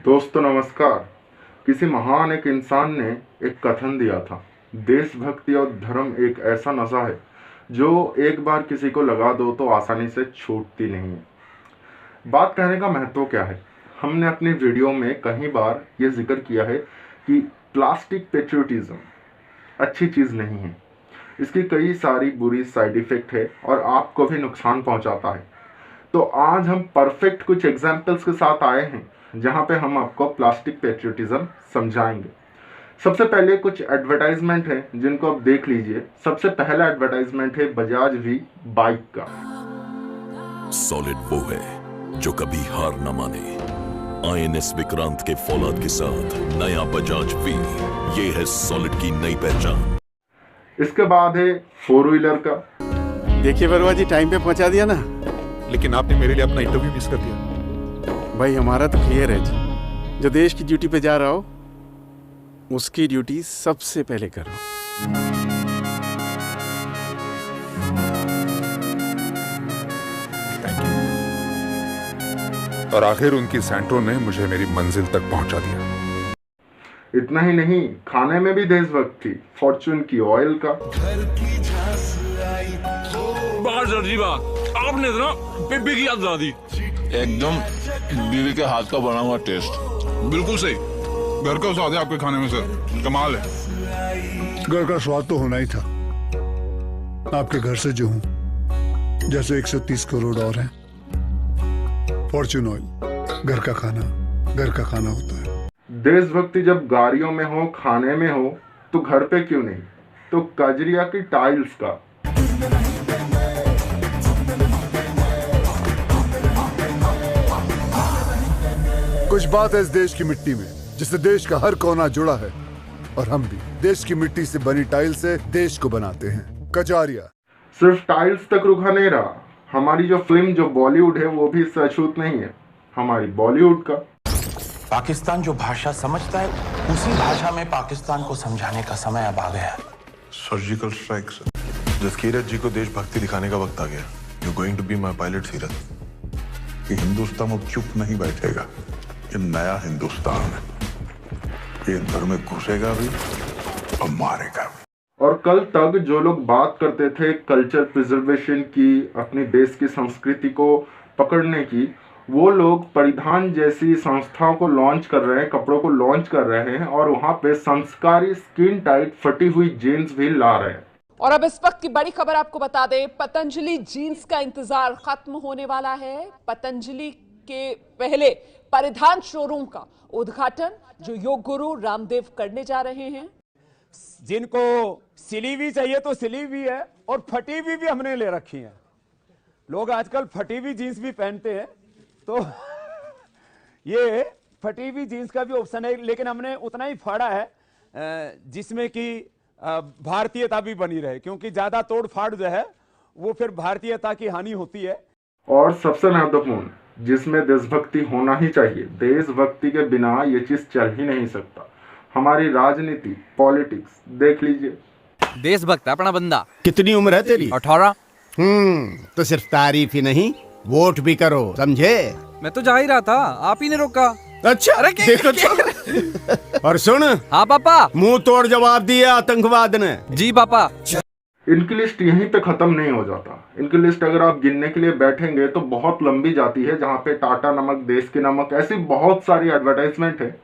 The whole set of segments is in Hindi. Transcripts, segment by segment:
दोस्तों नमस्कार। किसी महान एक इंसान ने एक कथन दिया था, देशभक्ति और धर्म एक ऐसा नशा है जो एक बार किसी को लगा दो तो आसानी से छूटती नहीं है। बात कहने का महत्व क्या है? हमने अपनी वीडियो में कई बार ये जिक्र किया है कि प्लास्टिक पेट्रियोटिज्म अच्छी चीज़ नहीं है। इसकी कई सारी बुरी साइड इफ़ेक्ट है और आपको भी नुकसान पहुंचाता है। तो आज हम परफेक्ट कुछ एग्जाम्पल्स के साथ आए हैं जहां पे हम आपको प्लास्टिक पेट्रियोटिज्म समझाएंगे। सबसे पहले कुछ एडवर्टाइजमेंट है जिनको आप देख लीजिए। सबसे पहला एडवर्टाइजमेंट है बजाज वी बाइक का। सॉलिड वो है जो कभी हार न माने। आईएनएस विक्रांत के फौलाद के साथ नया बजाज वी, ये है सॉलिड की नई पहचान। इसके बाद है फोर व्हीलर का। देखिए वर्मा जी, टाइम पे पहुंचा दिया ना। लेकिन आपने मेरे लिए अपना इंटरव्यू मिस कर दिया। भाई हमारा तो क्लियर है जी, जो देश की ड्यूटी पे जा रहा हो उसकी ड्यूटी सबसे पहले करो। Thank you. और आखिर उनकी सैंट्रो ने मुझे मेरी मंजिल तक पहुंचा दिया। इतना ही नहीं, खाने में भी देशभक्ति। फॉर्चून की ऑयल का। बाहर सर बात आपने तो ना पिप्पी की याद दिला दी। एकदम बीवी के हाथ का बना हुआ टेस्ट। बिल्कुल सही। घर का स्वाद है आपके खाने में सर, कमाल है। घर का स्वाद तो होना ही था। आपके घर से जो हूं जैसे 130 करोड़ और हैं। फॉर्चून ऑयल, घर का खाना होता है। देशभक्ति जब गाड़ियों में हो, खाने में हो, तो घर पे क्यों नहीं? तो कजरिया की टाइल्स का। कुछ बात है इस देश की मिट्टी में जिससे देश का हर कोना जुड़ा है, और हम भी देश की मिट्टी से बनी टाइल से देश को बनाते हैं। कजारिया सिर्फ टाइल्स तक रुका नहीं रहा। हमारी जो फिल्म, जो बॉलीवुड है, वो भी इससे अछूत नहीं है। हमारी बॉलीवुड का। पाकिस्तान जो भाषा समझता है उसी भाषा में पाकिस्तान को समझाने का समय अब आ गया है। Surgical strike sir. Jaskirat ji को देशभक्ति दिखाने का वक्त आ गया। You going to be my pilot Seerat. कि हिंदुस्तान अब चुप नहीं बैठेगा। ये नया हिंदुस्तान है, ये घर में घुसेगा भी और मारेगा भी। और कल तक जो लोग बात करते थे कल्चर प्रिजर्वेशन की, अपने देश की संस्कृति को पकड़ने की, वो लोग परिधान जैसी संस्थाओं को लॉन्च कर रहे हैं, कपड़ों को लॉन्च कर रहे हैं, और वहां पे संस्कारी स्किन टाइट फटी हुई जीन्स भी ला रहे हैं। और अब इस वक्त की बड़ी खबर आपको बता दें, पतंजलि जीन्स का इंतजार खत्म होने वाला है। पतंजलि के पहले परिधान शोरूम का उद्घाटन जो योग गुरु रामदेव करने जा रहे हैं। जिनको सिली हुई चाहिए तो सिली हुई है, और फटी हुई भी हमने ले रखी है। लोग आजकल फटी हुई जीन्स भी पहनते हैं, तो ये फटी हुई जीन्स का भी ऑप्शन है, लेकिन हमने उतना ही फाड़ा है जिसमें कि भारतीयता भी बनी रहे, क्योंकि ज्यादा तोड़ फाड़ जो है वो फिर भारतीयता की हानि होती है। और सबसे महत्वपूर्ण, जिसमें देशभक्ति होना ही चाहिए। देशभक्ति के बिना ये चीज चल ही नहीं सकता। हमारी राजनीति, पॉलिटिक्स देख लीजिए। देशभक्त अपना बंदा। कितनी उम्र है तेरी? 18। तो सिर्फ तारीफ ही नहीं, वोट भी करो, समझे? मैं तो जा ही रहा था, आप ही ने रोका। अच्छा, अरे देखो तो। और सुन। हाँ पापा। मुंह तोड़ जवाब दिया आतंकवाद ने। जी पापा। इनकी लिस्ट यहीं पे खत्म नहीं हो जाता। इनकी लिस्ट अगर आप गिनने के लिए बैठेंगे तो बहुत लंबी जाती है, जहाँ पे टाटा नमक, देश के नमक, ऐसी बहुत सारी एडवर्टाइजमेंट है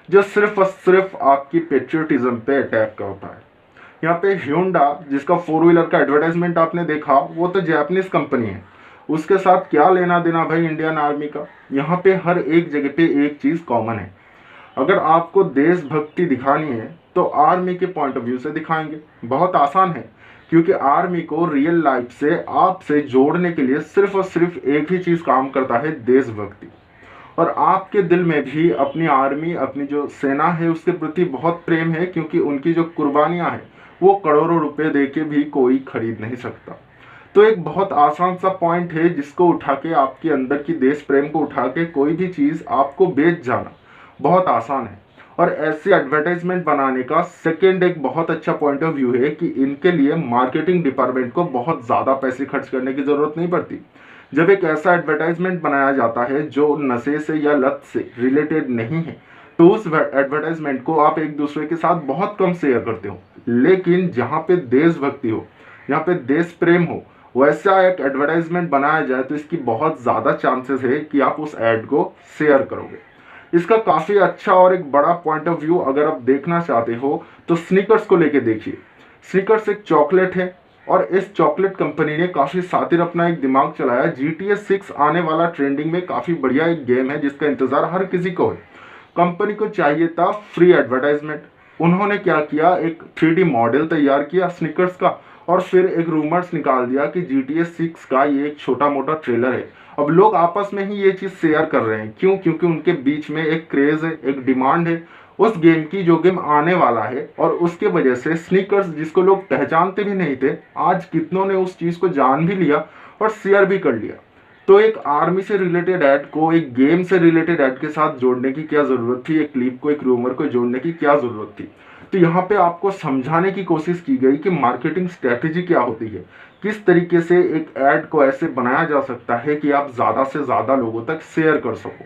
जो सिर्फ और सिर्फ आपकी पेट्रियोटिज्म पे अटैक करता है। यहाँ पे ह्यूंडा, जिसका फोर व्हीलर का एडवर्टाइजमेंट आपने देखा, वो तो जापानीज कंपनी है। उसके साथ क्या लेना देना भाई इंडियन आर्मी का? यहाँ पे हर एक जगह पे एक चीज़ कॉमन है। अगर आपको देशभक्ति दिखानी है तो आर्मी के पॉइंट ऑफ व्यू से दिखाएंगे। बहुत आसान है, क्योंकि आर्मी को रियल लाइफ से आपसे जोड़ने के लिए सिर्फ और सिर्फ एक ही चीज़ काम करता है, देशभक्ति। और आपके दिल में भी अपनी आर्मी, अपनी जो सेना है, उसके प्रति बहुत प्रेम है, क्योंकि उनकी जो कुर्बानियाँ हैं वो करोड़ों रुपए दे के भी कोई खरीद नहीं सकता। तो एक बहुत आसान सा पॉइंट है जिसको उठा के, आपके अंदर की देश प्रेम को उठा के कोई भी चीज़ आपको बेच जाना बहुत आसान है। और ऐसे एडवर्टाइजमेंट बनाने का सेकेंड एक बहुत अच्छा पॉइंट ऑफ व्यू है कि इनके लिए मार्केटिंग डिपार्टमेंट को बहुत ज़्यादा पैसे खर्च करने की ज़रूरत नहीं पड़ती। जब एक ऐसा एडवर्टाइजमेंट बनाया जाता है जो नशे से या लत से रिलेटेड नहीं है, तो उस एडवर्टाइजमेंट को आप एक दूसरे के साथ बहुत कम शेयर करते हो। लेकिन जहाँ पे देशभक्ति हो, यहाँ पे देश प्रेम हो, वैसा एक एडवर्टाइजमेंट बनाया जाए तो इसकी बहुत ज़्यादा चांसेस है कि आप उस ऐड को शेयर करोगे। इसका काफ़ी अच्छा और एक बड़ा पॉइंट ऑफ व्यू अगर आप देखना चाहते हो तो स्नीकर्स को लेके देखिए। स्नीकर्स एक चॉकलेट है और इस चॉकलेट कंपनी ने काफ़ी शातिर अपना एक दिमाग चलाया। GTA 6 आने वाला ट्रेंडिंग में काफ़ी बढ़िया एक गेम है जिसका इंतज़ार हर किसी को है। कंपनी को चाहिए था फ्री एडवर्टाइजमेंट। उन्होंने क्या किया, एक 3D मॉडल तैयार किया स्नीकर्स का और फिर एक रूमर्स निकाल दिया कि GTA 6 का ये एक छोटा मोटा ट्रेलर है। अब लोग आपस में ही ये चीज़ शेयर कर रहे हैं। क्यों? क्योंकि उनके बीच में एक क्रेज़ है, एक डिमांड है उस गेम की जो गेम आने वाला है। और उसके वजह से स्नीकर्स, जिसको लोग पहचानते भी नहीं थे, आज कितनों ने उस चीज़ को जान भी लिया और शेयर भी कर लिया। तो एक आर्मी से रिलेटेड ऐड को एक गेम से रिलेटेड ऐड के साथ जोड़ने की क्या ज़रूरत थी? एक क्लिप को, एक रूमर को जोड़ने की क्या ज़रूरत थी? तो यहाँ पे आपको समझाने की कोशिश की गई कि मार्केटिंग स्ट्रेटेजी क्या होती है, किस तरीके से एक ऐड को ऐसे बनाया जा सकता है कि आप ज़्यादा से ज़्यादा लोगों तक शेयर कर सको।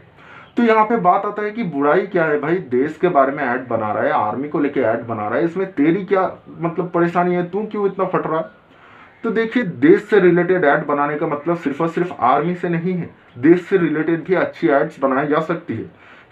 तो यहाँ पे बात आता है कि बुराई क्या है भाई, देश के बारे में ऐड बना रहा है, आर्मी को लेके ऐड बना रहा है, इसमें तेरी क्या मतलब परेशानी है, तू क्यों इतना फट रहा है? तो देखिए, देश से रिलेटेड ऐड बनाने का मतलब सिर्फ और सिर्फ आर्मी से नहीं है। देश से रिलेटेड भी अच्छी एड्स बनाई जा सकती है।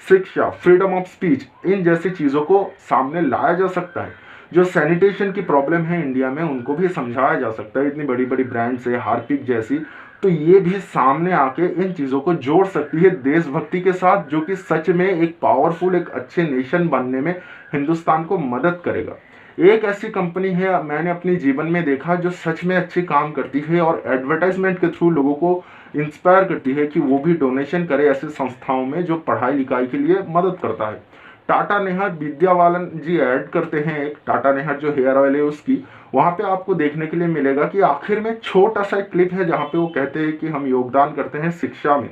शिक्षा, फ्रीडम ऑफ स्पीच, इन जैसी चीज़ों को सामने लाया जा सकता है। जो सैनिटेशन की प्रॉब्लम है इंडिया में, उनको भी समझाया जा सकता है। इतनी बड़ी बड़ी ब्रांड्स है, हार्पिक जैसी, तो ये भी सामने आके इन चीज़ों को जोड़ सकती है देशभक्ति के साथ, जो कि सच में एक पावरफुल, एक अच्छे नेशन बनने में हिंदुस्तान को मदद करेगा। एक ऐसी कंपनी है मैंने अपने जीवन में देखा जो सच में अच्छे काम करती है और एडवर्टाइजमेंट के थ्रू लोगों को इंस्पायर करती है कि वो भी डोनेशन करे ऐसे संस्थाओं में जो पढ़ाई लिखाई के लिए मदद करता है। टाटा नेहर, विद्यावालन जी ऐड करते हैं एक टाटा नेहर जो हेयर ऑयल है उसकी। वहाँ पे आपको देखने के लिए मिलेगा कि आखिर में छोटा सा क्लिप है जहाँ पे वो कहते हैं कि हम योगदान करते हैं शिक्षा में।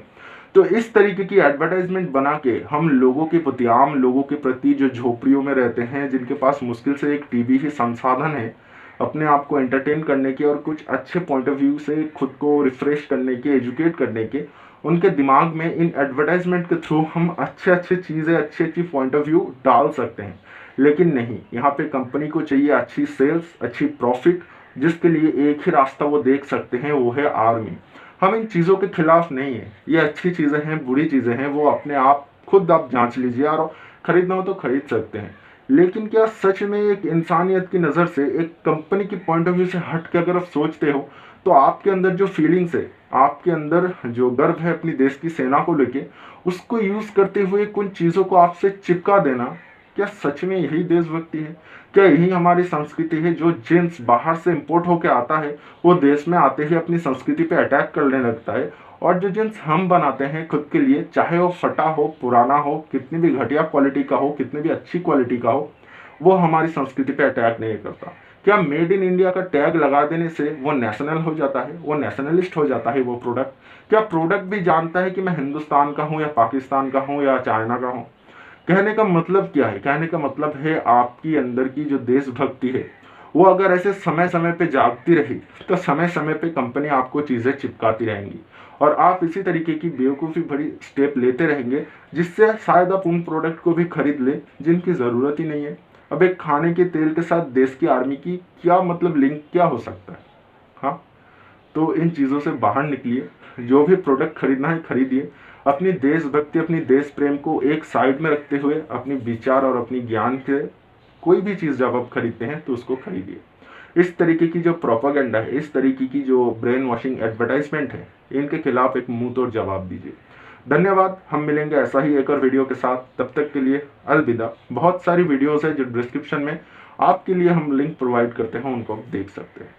तो इस तरीके की एडवर्टाइजमेंट बना के हम लोगों के प्रति, आम लोगों के प्रति जो झोपड़ियों में रहते हैं, जिनके पास मुश्किल से एक टीवी ही संसाधन है अपने आप को एंटरटेन करने के और कुछ अच्छे पॉइंट ऑफ व्यू से खुद को रिफ्रेश करने के, एजुकेट करने के, उनके दिमाग में इन एडवर्टाइजमेंट के थ्रू हम अच्छे अच्छे चीज़ें, अच्छी अच्छी पॉइंट ऑफ व्यू डाल सकते हैं। लेकिन नहीं, यहाँ पे कंपनी को चाहिए अच्छी सेल्स, अच्छी प्रॉफिट, जिसके लिए एक ही रास्ता वो देख सकते हैं, वो है आर्मी। हम इन चीज़ों के खिलाफ नहीं है, ये अच्छी चीज़ें हैं, बुरी चीज़ें हैं, वो अपने आप खुद आप जांच लीजिए और ख़रीदना हो तो ख़रीद सकते हैं। लेकिन क्या सच में एक इंसानियत की नज़र से, एक कंपनी की पॉइंट ऑफ व्यू से हट के अगर आप सोचते हो तो आपके अंदर जो फीलिंग्स है, आपके अंदर जो गर्व है अपनी देश की सेना को लेके, उसको यूज़ करते हुए कुछ चीज़ों को आपसे चिपका देना, क्या सच में यही देशभक्ति है? क्या यही हमारी संस्कृति है? जो जींस बाहर से इंपोर्ट होके आता है वो देश में आते ही अपनी संस्कृति पे अटैक करने लगता है, और जो जींस हम बनाते हैं खुद के लिए, चाहे वो फटा हो, पुराना हो, कितनी भी घटिया क्वालिटी का हो, कितनी भी अच्छी क्वालिटी का हो, वो हमारी संस्कृति पे अटैक नहीं करता। क्या मेड इन इंडिया का टैग लगा देने से वो नेशनल हो जाता है, वो नेशनलिस्ट हो जाता है वो प्रोडक्ट? क्या प्रोडक्ट भी जानता है कि मैं हिंदुस्तान का हूँ या पाकिस्तान का हूँ या चाइना का हूँ? कहने का मतलब क्या है? कहने का मतलब है आपकी अंदर की जो देशभक्ति है वो अगर ऐसे समय समय पे जागती रही तो समय समय पे कंपनी आपको चीज़ें चिपकाती रहेंगी और आप इसी तरीके की बेवकूफ़ी भरी स्टेप लेते रहेंगे, जिससे शायद आप उन प्रोडक्ट को भी खरीद लें जिनकी ज़रूरत ही नहीं है। अब एक खाने के तेल के साथ देश की आर्मी की क्या मतलब लिंक क्या हो सकता है? हाँ, तो इन चीज़ों से बाहर निकलिए, जो भी प्रोडक्ट खरीदना है खरीदिए, अपनी देशभक्ति, अपनी देश प्रेम को एक साइड में रखते हुए अपनी विचार और अपनी ज्ञान के कोई भी चीज़ जब आप खरीदते हैं तो उसको खरीदिए। इस तरीके की जो प्रोपागेंडा है, इस तरीके की जो ब्रेन वॉशिंग एडवर्टाइजमेंट है, इनके खिलाफ एक मुंह तोड़ जवाब दीजिए। धन्यवाद। हम मिलेंगे ऐसा ही एक और वीडियो के साथ, तब तक के लिए अलविदा। बहुत सारी वीडियोस है जो डिस्क्रिप्शन में आपके लिए हम लिंक प्रोवाइड करते हैं, उनको आप देख सकते हैं।